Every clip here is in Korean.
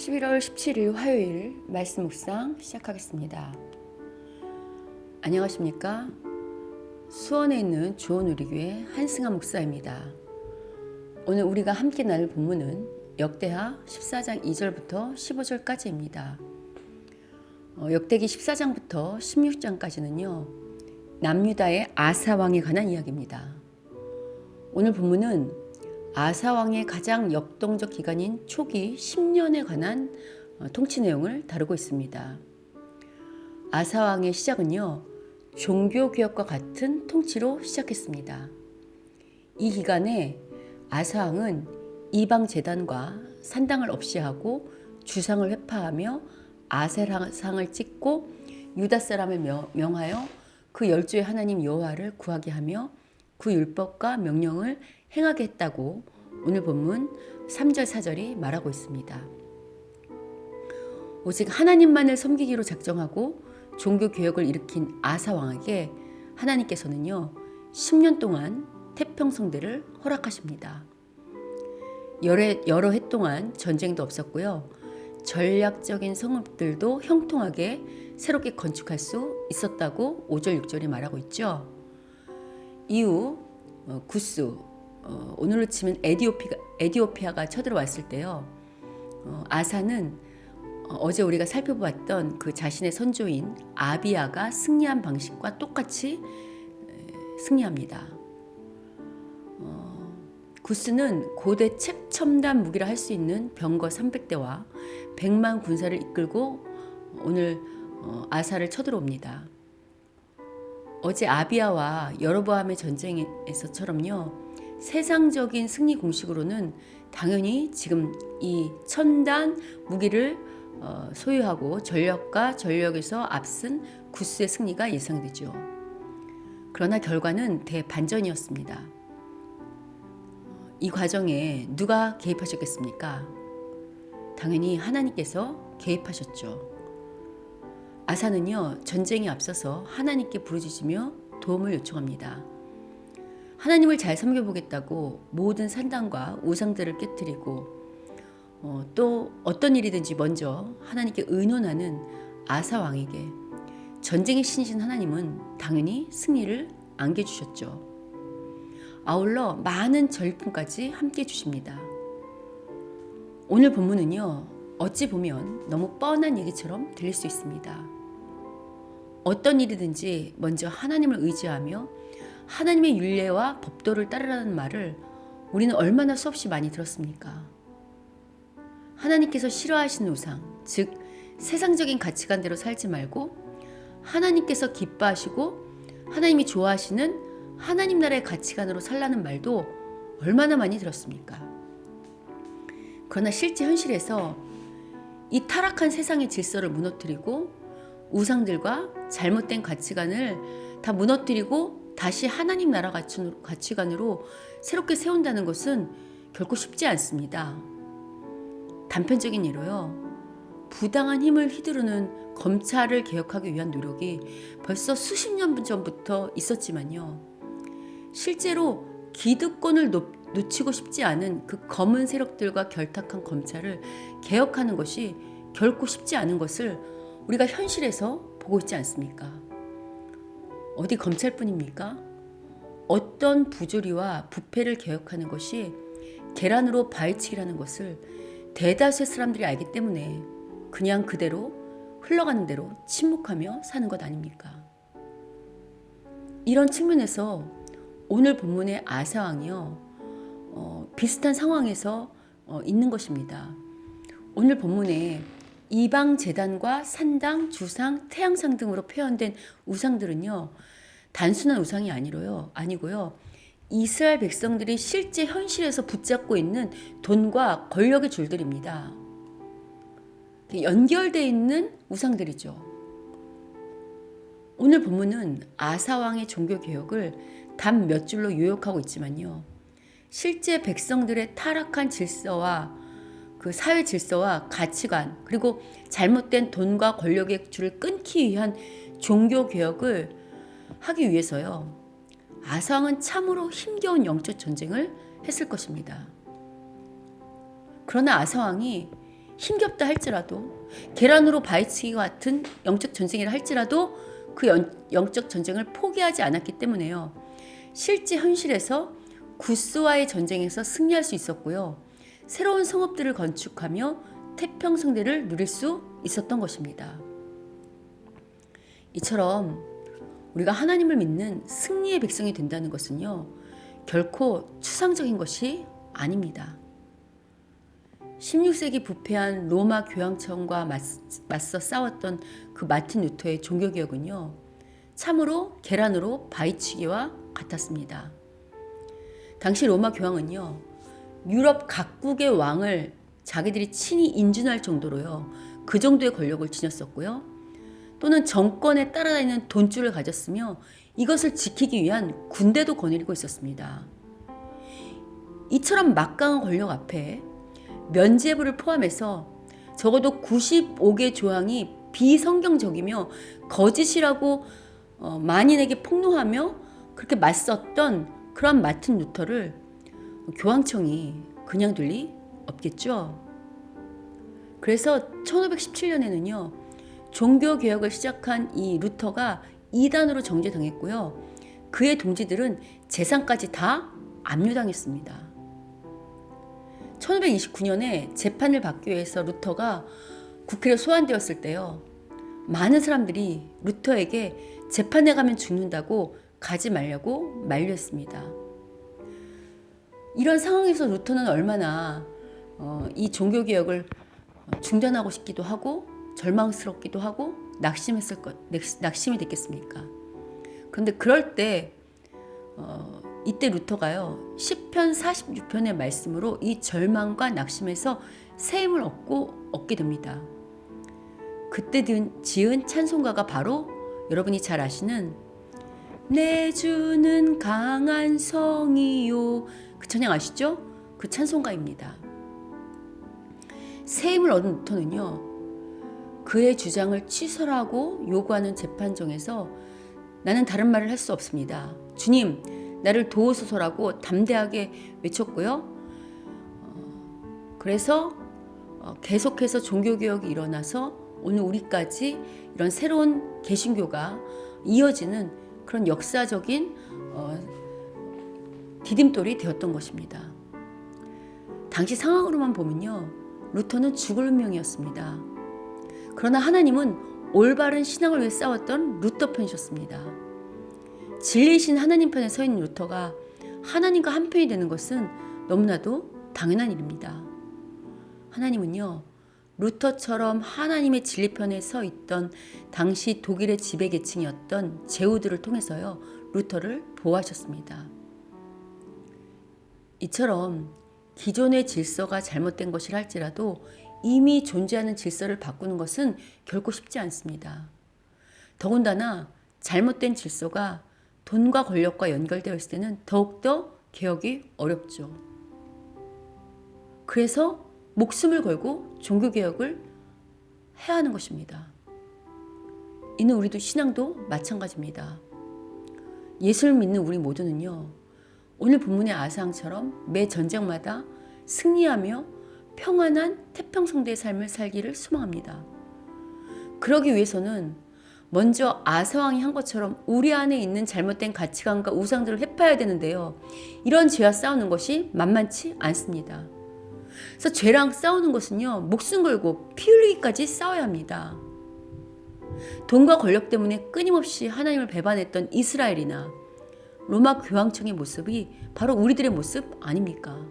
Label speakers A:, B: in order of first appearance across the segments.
A: 11월 17일 화요일 말씀 묵상 시작하겠습니다. 안녕하십니까? 수원에 있는 주원우리교회 한승환 목사입니다. 오늘 우리가 함께 나눌 본문은 역대하 14장 2절부터 15절까지입니다. 역대기 14장부터 16장까지는요, 남유다의 아사왕에 관한 이야기입니다. 오늘 본문은 아사왕의 가장 역동적 기간인 초기 10년에 관한 통치 내용을 다루고 있습니다. 아사왕의 시작은요, 종교개혁과 같은 통치로 시작했습니다. 이 기간에 아사왕은 이방 제단과 산당을 없이 하고 주상을 회파하며 아세라상을 찍고 유다 사람을 명하여 그 열조의 하나님 여호와를 구하게 하며 그 율법과 명령을 행하게 했다고 오늘 본문 3절 4절이 말하고 있습니다. 오직 하나님만을 섬기기로 작정하고 종교개혁을 일으킨 아사왕에게 하나님께서는요, 10년 동안 태평성대를 허락하십니다. 여러 해 동안 전쟁도 없었고요, 전략적인 성읍들도 형통하게 새롭게 건축할 수 있었다고 5절 6절이 말하고 있죠. 이후 구스, 오늘로 치면 에디오피아가 쳐들어왔을 때요, 아사는 어제 우리가 살펴보았던 그 자신의 선조인 아비야가 승리한 방식과 똑같이 승리합니다. 구스는 고대 최첨단 무기라 할 수 있는 병거 300대와 100만 군사를 이끌고 오늘 아사를 쳐들어옵니다. 어제 아비야와 여로보암의 전쟁에서처럼요, 세상적인 승리 공식으로는 당연히 지금 이 첨단 무기를 소유하고 전력과 전력에서 앞선 구스의 승리가 예상되죠. 그러나 결과는 대반전이었습니다. 이 과정에 누가 개입하셨겠습니까? 당연히 하나님께서 개입하셨죠. 아사는요, 전쟁에 앞서서 하나님께 부르짖으며 도움을 요청합니다. 하나님을 잘 섬겨보겠다고 모든 산당과 우상들을 깨뜨리고 또 어떤 일이든지 먼저 하나님께 의논하는 아사 왕에게 전쟁의 신이신 하나님은 당연히 승리를 안겨주셨죠. 아울러 많은 절품까지 함께 해주십니다. 오늘 본문은요, 어찌 보면 너무 뻔한 얘기처럼 들릴 수 있습니다. 어떤 일이든지 먼저 하나님을 의지하며 하나님의 율례와 법도를 따르라는 말을 우리는 얼마나 수없이 많이 들었습니까? 하나님께서 싫어하시는 우상, 즉 세상적인 가치관대로 살지 말고 하나님께서 기뻐하시고 하나님이 좋아하시는 하나님 나라의 가치관으로 살라는 말도 얼마나 많이 들었습니까? 그러나 실제 현실에서 이 타락한 세상의 질서를 무너뜨리고 우상들과 잘못된 가치관을 다 무너뜨리고 다시 하나님 나라 가치관으로 새롭게 세운다는 것은 결코 쉽지 않습니다. 단편적인 예로요, 부당한 힘을 휘두르는 검찰을 개혁하기 위한 노력이 벌써 수십 년 전부터 있었지만요, 실제로 기득권을 놓치고 싶지 않은 그 검은 세력들과 결탁한 검찰을 개혁하는 것이 결코 쉽지 않은 것을 우리가 현실에서 보고 있지 않습니까? 어디 검찰뿐입니까? 어떤 부조리와 부패를 개혁하는 것이 계란으로 바위치기라는 것을 대다수의 사람들이 알기 때문에 그냥 그대로 흘러가는 대로 침묵하며 사는 것 아닙니까? 이런 측면에서 오늘 본문의 아사왕이요, 비슷한 상황에서 있는 것입니다. 오늘 본문에 이방 제단과 산당, 주상, 태양상 등으로 표현된 우상들은요, 단순한 우상이 아니고요, 이스라엘 백성들이 실제 현실에서 붙잡고 있는 돈과 권력의 줄들입니다. 연결되어 있는 우상들이죠. 오늘 본문은 아사왕의 종교개혁을 단 몇 줄로 요약하고 있지만요, 실제 백성들의 타락한 질서와 그 사회 질서와 가치관, 그리고 잘못된 돈과 권력의 줄을 끊기 위한 종교개혁을 하기 위해서요, 아사왕은 참으로 힘겨운 영적 전쟁을 했을 것입니다. 그러나 아사왕이 힘겹다 할지라도, 계란으로 바위치기와 같은 영적 전쟁이라 할지라도 그 영적 전쟁을 포기하지 않았기 때문에요. 실제 현실에서 구스와의 전쟁에서 승리할 수 있었고요. 새로운 성읍들을 건축하며 태평성대를 누릴 수 있었던 것입니다. 이처럼 우리가 하나님을 믿는 승리의 백성이 된다는 것은요, 결코 추상적인 것이 아닙니다. 16세기 부패한 로마 교황청과 맞서 싸웠던 그 마틴 루터의 종교개혁은요, 참으로 계란으로 바위치기와 같았습니다. 당시 로마 교황은요, 유럽 각국의 왕을 자기들이 친히 인준할 정도로요, 그 정도의 권력을 지녔었고요. 또는 정권에 따라다니는 돈줄을 가졌으며 이것을 지키기 위한 군대도 거느리고 있었습니다. 이처럼 막강한 권력 앞에 면죄부를 포함해서 적어도 95개 조항이 비성경적이며 거짓이라고 만인에게 폭로하며 그렇게 맞섰던 그런 마틴 루터를 교황청이 그냥 둘 리 없겠죠. 그래서 1517년에는요, 종교개혁을 시작한 이 루터가 이단으로 정죄당했고요. 그의 동지들은 재산까지 다 압류당했습니다. 1529년에 재판을 받기 위해서 루터가 국회로 소환되었을 때요, 많은 사람들이 루터에게 재판에 가면 죽는다고 가지 말라고 만류했습니다. 이런 상황에서 루터는 얼마나 이 종교개혁을 중단하고 싶기도 하고 절망스럽기도 하고 낙심이 됐겠습니까? 그런데 그럴 때 이때 루터가요, 시편 46편의 말씀으로 이 절망과 낙심에서 새 힘을 얻게 됩니다. 그때 지은 찬송가가 바로 여러분이 잘 아시는 내 주는 강한 성이요, 그 찬양 아시죠? 그 찬송가입니다. 새 힘을 얻은 루터는요, 그의 주장을 취소하고 요구하는 재판정에서 나는 다른 말을 할 수 없습니다. 주님, 나를 도우소서라고 담대하게 외쳤고요. 그래서 계속해서 종교개혁이 일어나서 오늘 우리까지 이런 새로운 개신교가 이어지는 그런 역사적인 디딤돌이 되었던 것입니다. 당시 상황으로만 보면요, 루터는 죽을 운명이었습니다. 그러나 하나님은 올바른 신앙을 위해 싸웠던 루터 편이셨습니다. 진리이신 하나님 편에 서 있는 루터가 하나님과 한편이 되는 것은 너무나도 당연한 일입니다. 하나님은요, 루터처럼 하나님의 진리 편에 서 있던 당시 독일의 지배계층이었던 제후들을 통해서요, 루터를 보호하셨습니다. 이처럼 기존의 질서가 잘못된 것이라 할지라도 이미 존재하는 질서를 바꾸는 것은 결코 쉽지 않습니다. 더군다나 잘못된 질서가 돈과 권력과 연결되어 있을 때는 더욱더 개혁이 어렵죠. 그래서 목숨을 걸고 종교개혁을 해야 하는 것입니다. 이는 우리도 신앙도 마찬가지입니다. 예수를 믿는 우리 모두는요, 오늘 본문의 아사왕처럼 매 전쟁마다 승리하며 평안한 태평성대의 삶을 살기를 소망합니다. 그러기 위해서는 먼저 아사왕이 한 것처럼 우리 안에 있는 잘못된 가치관과 우상들을 회파해야 되는데요, 이런 죄와 싸우는 것이 만만치 않습니다. 그래서 죄랑 싸우는 것은요, 목숨 걸고 피 흘리기까지 싸워야 합니다. 돈과 권력 때문에 끊임없이 하나님을 배반했던 이스라엘이나 로마 교황청의 모습이 바로 우리들의 모습 아닙니까?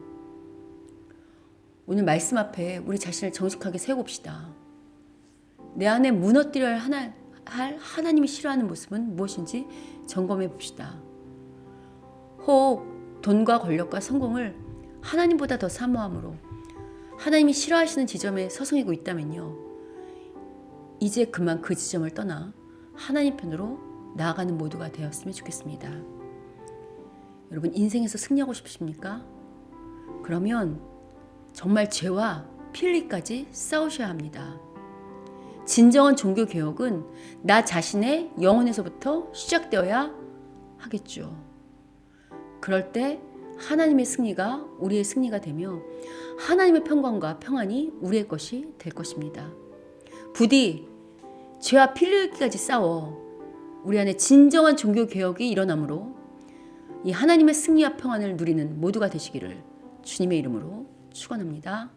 A: 오늘 말씀 앞에 우리 자신을 정직하게 세워봅시다. 내 안에 무너뜨려야 할 하나님이 싫어하는 모습은 무엇인지 점검해 봅시다. 혹 돈과 권력과 성공을 하나님보다 더 사모함으로 하나님이 싫어하시는 지점에 서성이고 있다면요, 이제 그만 그 지점을 떠나 하나님 편으로 나아가는 모두가 되었으면 좋겠습니다. 여러분, 인생에서 승리하고 싶으십니까? 그러면 정말 죄와 피 흘리기까지 싸우셔야 합니다. 진정한 종교개혁은 나 자신의 영혼에서부터 시작되어야 하겠죠. 그럴 때 하나님의 승리가 우리의 승리가 되며 하나님의 평강과 평안이 우리의 것이 될 것입니다. 부디 죄와 피 흘리기까지 싸워 우리 안에 진정한 종교개혁이 일어나므로 이 하나님의 승리와 평안을 누리는 모두가 되시기를 주님의 이름으로 축원합니다.